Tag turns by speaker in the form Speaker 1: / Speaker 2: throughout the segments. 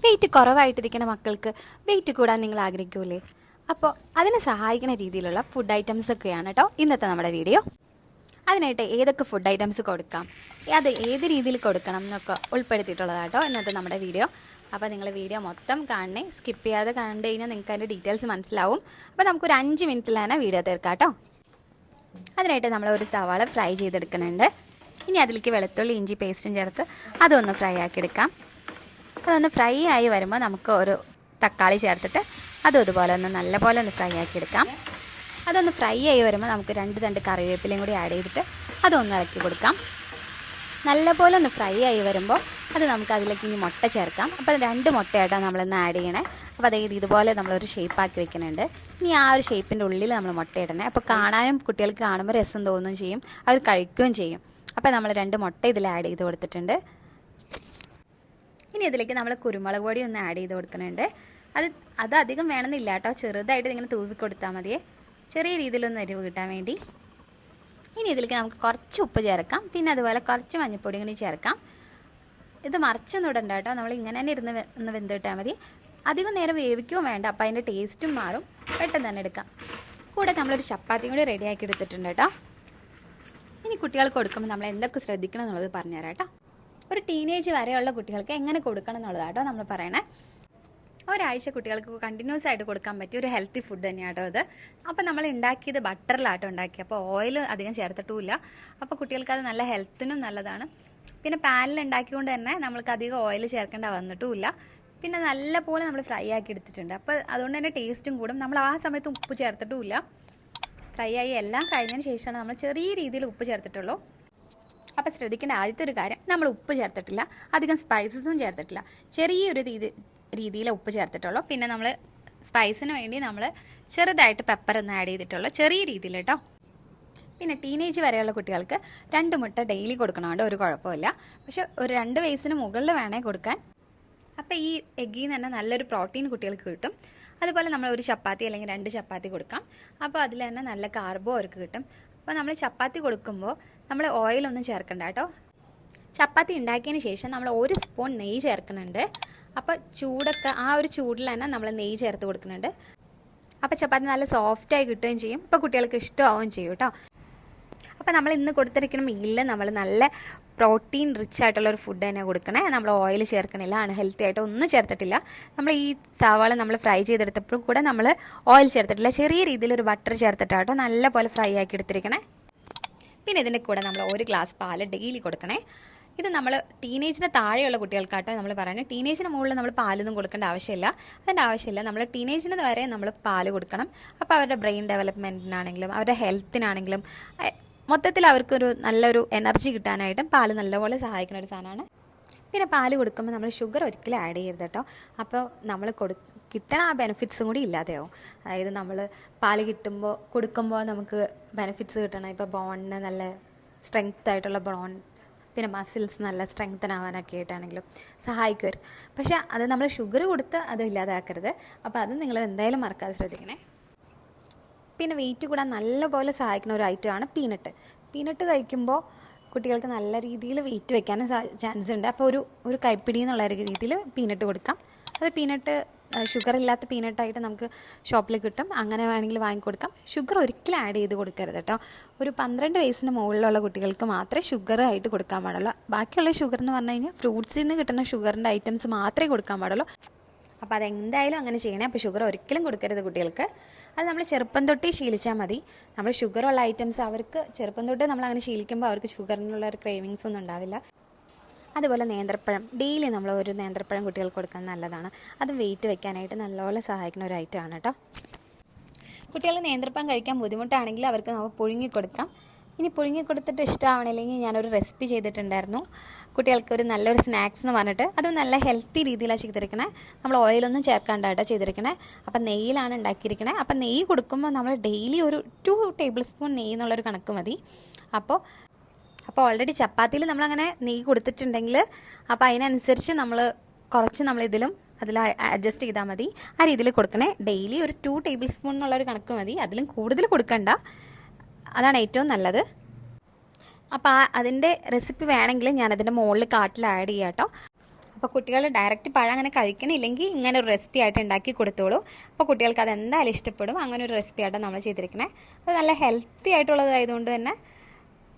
Speaker 1: Wait കുറവായിട്ടിരിക്കുന്ന മക്കൾക്ക് wait കൂടാൻ നിങ്ങൾ ആഗ്രഹിക്കൂലേ? അപ്പോൾ അതിനെ സഹായിക്കുന്ന രീതിയിലുള്ള ഫുഡ് ഐറ്റംസ് ഒക്കെയാണ് കേട്ടോ ഇന്നത്തെ നമ്മുടെ വീഡിയോ. അതിനായിട്ട് ഏതൊക്കെ ഫുഡ് ഐറ്റംസ് കൊടുക്കാം, അത് ഏത് രീതിയിൽ കൊടുക്കണം എന്നൊക്കെ ഉൾപ്പെടുത്തിയിട്ടുള്ളതാണ് കേട്ടോ ഇന്നത്തെ നമ്മുടെ വീഡിയോ. അപ്പോൾ നിങ്ങൾ വീഡിയോ മൊത്തം കാണണേ, സ്കിപ്പ് ചെയ്യാതെ കണ്ടു കഴിഞ്ഞാൽ നിങ്ങൾക്ക് അതിൻ്റെ ഡീറ്റെയിൽസ് മനസ്സിലാവും. അപ്പോൾ നമുക്കൊരു 5 മിനിറ്റിൽ തന്നെ വീഡിയോ തീർക്കാം കേട്ടോ. അതിനായിട്ട് നമ്മൾ ഒരു സവാള ഫ്രൈ ചെയ്തെടുക്കുന്നുണ്ട്. ഇനി അതിലേക്ക് വെളുത്തുള്ളി ഇഞ്ചി പേസ്റ്റും ചേർത്ത് അതൊന്ന് ഫ്രൈ ആക്കിയെടുക്കാം. അതൊന്ന് ഫ്രൈ ആയി വരുമ്പോൾ നമുക്ക് ഒരു തക്കാളി ചേർത്തിട്ട് അതും ഇതുപോലെ ഒന്ന് നല്ലപോലെ ഒന്ന് ഫ്രൈ ആക്കിയെടുക്കാം. അതൊന്ന് ഫ്രൈ ആയി വരുമ്പോൾ നമുക്ക് 2 തണ്ട് കറിവേപ്പിലയും കൂടി ആഡ് ചെയ്തിട്ട് അതൊന്ന് ഇളക്കി കൊടുക്കാം. നല്ലപോലെ ഒന്ന് ഫ്രൈ ആയി വരുമ്പോൾ അത് നമുക്ക് അതിലേക്ക് ഇനി മുട്ട ചേർക്കാം. അപ്പോൾ 2 മുട്ടയായിട്ടാണ് നമ്മളിന്ന് ആഡ് ചെയ്യണേ. അപ്പോൾ അതായത് ഇതുപോലെ നമ്മളൊരു ഷേപ്പാക്കി വെക്കുന്നുണ്ട്. ഇനി ആ ഒരു ഷേപ്പിൻ്റെ ഉള്ളിൽ നമ്മൾ മുട്ട ഇടണേ. അപ്പോൾ കാണാനും കുട്ടികൾക്ക് കാണുമ്പോൾ രസം തോന്നുകയും ചെയ്യും, അവർ കഴിക്കുകയും ചെയ്യും. അപ്പോൾ നമ്മൾ 2 മുട്ട ഇതിൽ ആഡ് ചെയ്ത് കൊടുത്തിട്ടുണ്ട്. ഇനി ഇതിലേക്ക് നമ്മൾ കുരുമുളക് പൊടി ഒന്ന് ആഡ് ചെയ്ത് കൊടുക്കുന്നുണ്ട്. അത് അധികം വേണമെന്നില്ല കേട്ടോ, ചെറുതായിട്ട് ഇങ്ങനെ തൂവി കൊടുത്താൽ മതിയേ, ചെറിയ രീതിയിലൊന്ന് എരിവ് കിട്ടാൻ വേണ്ടി. ഇനി ഇതിലേക്ക് നമുക്ക് കുറച്ച് ഉപ്പ് ചേർക്കാം, പിന്നെ അതുപോലെ കുറച്ച് മഞ്ഞൾപ്പൊടി കൂടി ചേർക്കാം. ഇത് മറിച്ചൊന്നും ഇടണ്ട കേട്ടോ, നമ്മൾ ഇങ്ങനെ തന്നെ ഒന്ന് വെന്തിട്ടാൽ മതി. അധികം നേരം വേവിക്കുകയും വേണ്ട, അപ്പോൾ അതിൻ്റെ ടേസ്റ്റും മാറും. പെട്ടെന്ന് തന്നെ എടുക്കാം. കൂടെ നമ്മളൊരു ചപ്പാത്തിയും കൂടി റെഡിയാക്കി എടുത്തിട്ടുണ്ട് കേട്ടോ. ഇനി കുട്ടികൾക്ക് കൊടുക്കുമ്പോൾ നമ്മൾ എന്തൊക്കെ ശ്രദ്ധിക്കണം എന്നുള്ളത് പറഞ്ഞുതരാം കേട്ടോ. ഒരു ടീനേജ് വരെയുള്ള കുട്ടികൾക്ക് എങ്ങനെ കൊടുക്കണം എന്നുള്ളതാട്ടോ നമ്മൾ പറയണേ. ഒരാഴ്ച കുട്ടികൾക്ക് കണ്ടിന്യൂസ് ആയിട്ട് കൊടുക്കാൻ പറ്റിയ ഒരു ഹെൽത്തി ഫുഡ് തന്നെയാട്ടോ ഇത്. അപ്പോൾ നമ്മൾ ഉണ്ടാക്കിയത് ബട്ടറിലാട്ടോ ഉണ്ടാക്കി, അപ്പോൾ ഓയിൽ അധികം ചേർത്തിട്ടുമില്ല. അപ്പോൾ കുട്ടികൾക്ക് അത് നല്ല ഹെൽത്തിനും നല്ലതാണ്. പിന്നെ പാനിൽ ഉണ്ടാക്കിക്കൊണ്ട് തന്നെ നമ്മൾക്ക് അധികം ഓയിൽ ചേർക്കേണ്ട വന്നിട്ടുമില്ല. പിന്നെ നല്ല പോലെ നമ്മൾ ഫ്രൈ ആക്കി എടുത്തിട്ടുണ്ട്. അപ്പോൾ അതുകൊണ്ട് തന്നെ ടേസ്റ്റും കൂടും. നമ്മൾ ആ സമയത്ത് ഉപ്പ് ചേർത്തിട്ടുമില്ല. ഫ്രൈ ആയി എല്ലാം കഴിഞ്ഞതിന് ശേഷമാണ് നമ്മൾ ചെറിയ രീതിയിൽ ഉപ്പ് ചേർത്തിട്ടുള്ളൂ. അപ്പോൾ ശ്രദ്ധിക്കേണ്ട ആദ്യത്തെ ഒരു കാര്യം, നമ്മൾ ഉപ്പ് ചേർത്തിട്ടില്ല, അധികം സ്പൈസസും ചേർത്തിട്ടില്ല, ചെറിയൊരു രീതിയിൽ ഉപ്പ് ചേർത്തിട്ടുള്ളൂ. പിന്നെ നമ്മൾ സ്പൈസിന് വേണ്ടി നമ്മൾ ചെറുതായിട്ട് പെപ്പർ ഒന്ന് ആഡ് ചെയ്തിട്ടുള്ളൂ, ചെറിയ രീതിയിൽ കേട്ടോ. പിന്നെ ടീനേജ് വരെയുള്ള കുട്ടികൾക്ക് 2 മുട്ട ഡെയിലി കൊടുക്കണോണ്ട് ഒരു കുഴപ്പമില്ല. പക്ഷെ ഒരു 2 വയസ്സിന് മുകളിൽ വേണേ കൊടുക്കാൻ. അപ്പോൾ ഈ എഗ്ഗിൽ നിന്ന് തന്നെ നല്ലൊരു പ്രോട്ടീൻ കുട്ടികൾക്ക് കിട്ടും. അതുപോലെ നമ്മൾ ഒരു ചപ്പാത്തി അല്ലെങ്കിൽ 2 ചപ്പാത്തി കൊടുക്കാം. അപ്പോൾ അതിൽ തന്നെ നല്ല കാർബോ അവർക്ക് കിട്ടും. അപ്പോൾ നമ്മൾ ചപ്പാത്തി കൊടുക്കുമ്പോൾ നമ്മൾ ഓയിലൊന്നും ചേർക്കണ്ട കേട്ടോ. ചപ്പാത്തി ഉണ്ടാക്കിയതിന് ശേഷം നമ്മൾ 1 സ്പൂൺ നെയ്യ് ചേർക്കുന്നുണ്ട്. അപ്പോൾ ചൂടൊക്കെ ആ ഒരു ചൂടിൽ തന്നെ നമ്മൾ നെയ്യ് ചേർത്ത് കൊടുക്കുന്നുണ്ട്. അപ്പോൾ ചപ്പാത്തി നല്ല സോഫ്റ്റായി കിട്ടുകയും ചെയ്യും. അപ്പോൾ കുട്ടികൾക്ക് ഇഷ്ടമാവുകയും ചെയ്യും കേട്ടോ. അപ്പോൾ നമ്മൾ ഇന്ന് കൊടുത്തിരിക്കുന്ന മീലിൽ നമ്മൾ നല്ല പ്രോട്ടീൻ റിച്ച് ആയിട്ടുള്ള ഒരു ഫുഡ് തന്നെ കൊടുക്കണേ. നമ്മൾ ഓയിൽ ചേർക്കണില്ല, അൺഹെൽത്തി ആയിട്ട് ഒന്നും ചേർത്തിട്ടില്ല. നമ്മൾ ഈ സവാള നമ്മൾ ഫ്രൈ ചെയ്തെടുത്തപ്പോഴും കൂടെ നമ്മൾ ഓയിൽ ചേർത്തിട്ടില്ല, ചെറിയ രീതിയിൽ ഒരു ബട്ടർ ചേർത്തിട്ടാട്ടോ നല്ല പോലെ ഫ്രൈ ആക്കി എടുത്തിരിക്കണേ. പിന്നെ ഇതിൻ്റെ കൂടെ നമ്മൾ 1 ഗ്ലാസ് പാല് ഡെയിലി കൊടുക്കണേ. ഇത് നമ്മൾ ടീനേജിന് താഴെയുള്ള കുട്ടികൾക്കാട്ടോ നമ്മൾ പറയുന്നത്. ടീനേജിന് മുകളിൽ നമ്മൾ പാലൊന്നും കൊടുക്കേണ്ട ആവശ്യമില്ല, അതിൻ്റെ ആവശ്യമില്ല. നമ്മൾ ടീനേജിന് വരെ നമ്മൾ പാല് കൊടുക്കണം. അപ്പോൾ അവരുടെ ബ്രെയിൻ ഡെവലപ്മെൻറ്റിനാണെങ്കിലും അവരുടെ ഹെൽത്തിനാണെങ്കിലും മൊത്തത്തിൽ അവർക്കൊരു നല്ലൊരു എനർജി കിട്ടാനായിട്ടും പാല് നല്ലപോലെ സഹായിക്കുന്ന ഒരു സാധനമാണ്. പിന്നെ പാല് കൊടുക്കുമ്പോൾ നമ്മൾ ഷുഗർ ഒരിക്കലും ആഡ് ചെയ്യരുത് കേട്ടോ. അപ്പോൾ നമ്മൾ കിട്ടണ ആ ബെനിഫിറ്റ്സും കൂടി ഇല്ലാതെയാവും. അതായത് നമ്മൾ പാല് കൊടുക്കുമ്പോൾ നമുക്ക് ബെനിഫിറ്റ്സ് കിട്ടണം. ഇപ്പോൾ ബോണിന് നല്ല സ്ട്രെങ്ത് ആയിട്ടുള്ള ബോൺ, പിന്നെ മസിൽസ് നല്ല സ്ട്രെങ്തൻ ആവാനൊക്കെ ആയിട്ടാണെങ്കിലും സഹായിക്കുമായിരുന്നു. പക്ഷേ അത് നമ്മൾ ഷുഗർ കൊടുത്ത് അത് ഇല്ലാതാക്കരുത്. അപ്പോൾ അത് നിങ്ങൾ എന്തായാലും മറക്കാതെ ശ്രദ്ധിക്കണേ. പിന്നെ വെയിറ്റ് കൂടാൻ നല്ലപോലെ സഹായിക്കുന്ന ഒരു ഐറ്റമാണ് പീനട്ട് കഴിക്കുമ്പോൾ കുട്ടികൾക്ക് നല്ല രീതിയിൽ വെയിറ്റ് വെക്കാനും ചാൻസ് ഉണ്ട്. അപ്പോൾ ഒരു കൈപ്പിടി എന്നുള്ള രീതിയിൽ പീനട്ട് കൊടുക്കാം. അത് പീനട്ട് ഷുഗർ ഇല്ലാത്ത പീനട്ടായിട്ട് നമുക്ക് ഷോപ്പിൽ കിട്ടും, അങ്ങനെ വേണമെങ്കിൽ വാങ്ങിക്കൊടുക്കാം. ഷുഗർ ഒരിക്കലും ആഡ് ചെയ്ത് കൊടുക്കരുത് കേട്ടോ. ഒരു 12 വയസ്സിന് മുകളിലുള്ള കുട്ടികൾക്ക് മാത്രമേ ഷുഗർ ആയിട്ട് കൊടുക്കാൻ പാടുള്ളൂ. ബാക്കിയുള്ള ഷുഗർ എന്ന് പറഞ്ഞു കഴിഞ്ഞാൽ ഫ്രൂട്ട്സിൽ നിന്ന് കിട്ടുന്ന ഷുഗറിൻ്റെ ഐറ്റംസ് മാത്രമേ കൊടുക്കാൻ പാടുള്ളൂ. അപ്പോൾ അതെന്തായാലും അങ്ങനെ ചെയ്യണേ. അപ്പോൾ ഷുഗർ ഒരിക്കലും കൊടുക്കരുത് കുട്ടികൾക്ക്. അത് നമ്മൾ ചെറുപ്പം തൊട്ടേ ശീലിച്ചാൽ മതി. നമ്മൾ ഷുഗറുള്ള ഐറ്റംസ് അവർക്ക് ചെറുപ്പം തൊട്ടേ നമ്മൾ അങ്ങനെ ശീലിക്കുമ്പോൾ അവർക്ക് ഷുഗറിനുള്ള ഒരു ക്രേവിങ്സ് ഒന്നും ഉണ്ടാവില്ല. അതുപോലെ നേന്ത്രപ്പഴം ഡെയിലി നമ്മൾ ഒരു നേന്ത്രപ്പഴം കുട്ടികൾക്ക് കൊടുക്കാൻ നല്ലതാണ്. അത് വെയിറ്റ് വെക്കാനായിട്ട് നല്ലപോലെ സഹായിക്കുന്ന ഒരു ഐറ്റമാണ് കേട്ടോ. കുട്ടികൾ നേന്ത്രപ്പഴം കഴിക്കാൻ ബുദ്ധിമുട്ടാണെങ്കിൽ അവർക്ക് നമുക്ക് പുഴുങ്ങി കൊടുക്കാം. ഇനി പുഴുങ്ങി കൊടുത്തിട്ട് ഇഷ്ടമാവണില്ലെങ്കിൽ ഞാനൊരു റെസിപ്പി ചെയ്തിട്ടുണ്ടായിരുന്നു കുട്ടികൾക്ക്, ഒരു നല്ലൊരു സ്നാക്സ് എന്ന് പറഞ്ഞിട്ട്. അതും നല്ല ഹെൽത്തി രീതിയിലാണ് ചെയ്തിരിക്കണേ. നമ്മൾ ഓയിലൊന്നും ചേർക്കാണ്ടായിട്ടോ ചെയ്തിരിക്കണേ. അപ്പം നെയ്യിലാണ് ഉണ്ടാക്കിയിരിക്കണേ. അപ്പം നെയ്യ് കൊടുക്കുമ്പോൾ നമ്മൾ ഡെയിലി ഒരു 2 ടേബിൾ സ്പൂൺ നെയ്യ് എന്നുള്ളൊരു കണക്ക് മതി. അപ്പോൾ ഓൾറെഡി ചപ്പാത്തിയിൽ നമ്മളങ്ങനെ നെയ്യ് കൊടുത്തിട്ടുണ്ടെങ്കിൽ അപ്പോൾ അതിനനുസരിച്ച് നമ്മളിതിലും അതിൽ അഡ്ജസ്റ്റ് ചെയ്താൽ മതി. ആ രീതിയിൽ കൊടുക്കണേ. ഡെയിലി ഒരു 2 ടേബിൾ സ്പൂൺ എന്നുള്ളൊരു കണക്ക് മതി, അതിലും കൂടുതൽ കൊടുക്കണ്ട. അതാണ് ഏറ്റവും നല്ലത്. അപ്പോൾ അതിൻ്റെ റെസിപ്പി വേണമെങ്കിൽ ഞാനതിൻ്റെ മുകളിൽ കാർട്ടിൽ ആഡ് ചെയ്യാം കേട്ടോ. അപ്പോൾ കുട്ടികൾ ഡയറക്റ്റ് പഴം അങ്ങനെ കഴിക്കണില്ലെങ്കിൽ ഇങ്ങനെ ഒരു റെസിപ്പി ആയിട്ട് ഉണ്ടാക്കി കൊടുത്തോളൂ. അപ്പോൾ കുട്ടികൾക്ക് അത് എന്തായാലും ഇഷ്ടപ്പെടും. അങ്ങനെ ഒരു റെസിപ്പി ആയിട്ട് നമ്മൾ ചെയ്തിരിക്കണേ. അത് നല്ല ഹെൽത്തി ആയിട്ടുള്ളതായതുകൊണ്ട് തന്നെ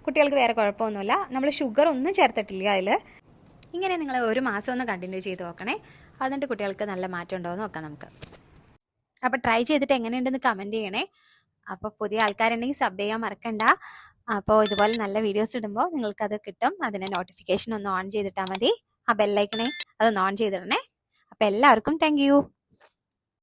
Speaker 1: കുട്ടികൾക്ക് വേറെ കുഴപ്പമൊന്നുമില്ല. നമ്മൾ ഷുഗർ ഒന്നും ചേർത്തിട്ടില്ല അതിൽ. ഇങ്ങനെ നിങ്ങൾ ഒരു മാസം ഒന്ന് കണ്ടിന്യൂ ചെയ്ത് നോക്കണേ. എന്നിട്ട് കുട്ടികൾക്ക് നല്ല മാറ്റം ഉണ്ടോ എന്ന് നോക്കാം നമുക്ക്. അപ്പോൾ ട്രൈ ചെയ്തിട്ട് എങ്ങനെയുണ്ടെന്ന് കമൻറ്റ് ചെയ്യണേ. അപ്പോൾ പുതിയ ആൾക്കാരുണ്ടെങ്കിൽ സബ് ചെയ്യാൻ മറക്കണ്ട. അപ്പോൾ ഇതുപോലെ നല്ല വീഡിയോസ് ഇടുമ്പോൾ നിങ്ങൾക്കത് കിട്ടും. അതിൻ്റെ നോട്ടിഫിക്കേഷൻ ഒന്ന് ഓൺ ചെയ്തിട്ടാൽ മതി. ആ ബെല്ലൈക്കണേ അതൊന്ന് ഓൺ ചെയ്തിടണേ. അപ്പോൾ എല്ലാവർക്കും താങ്ക് യു.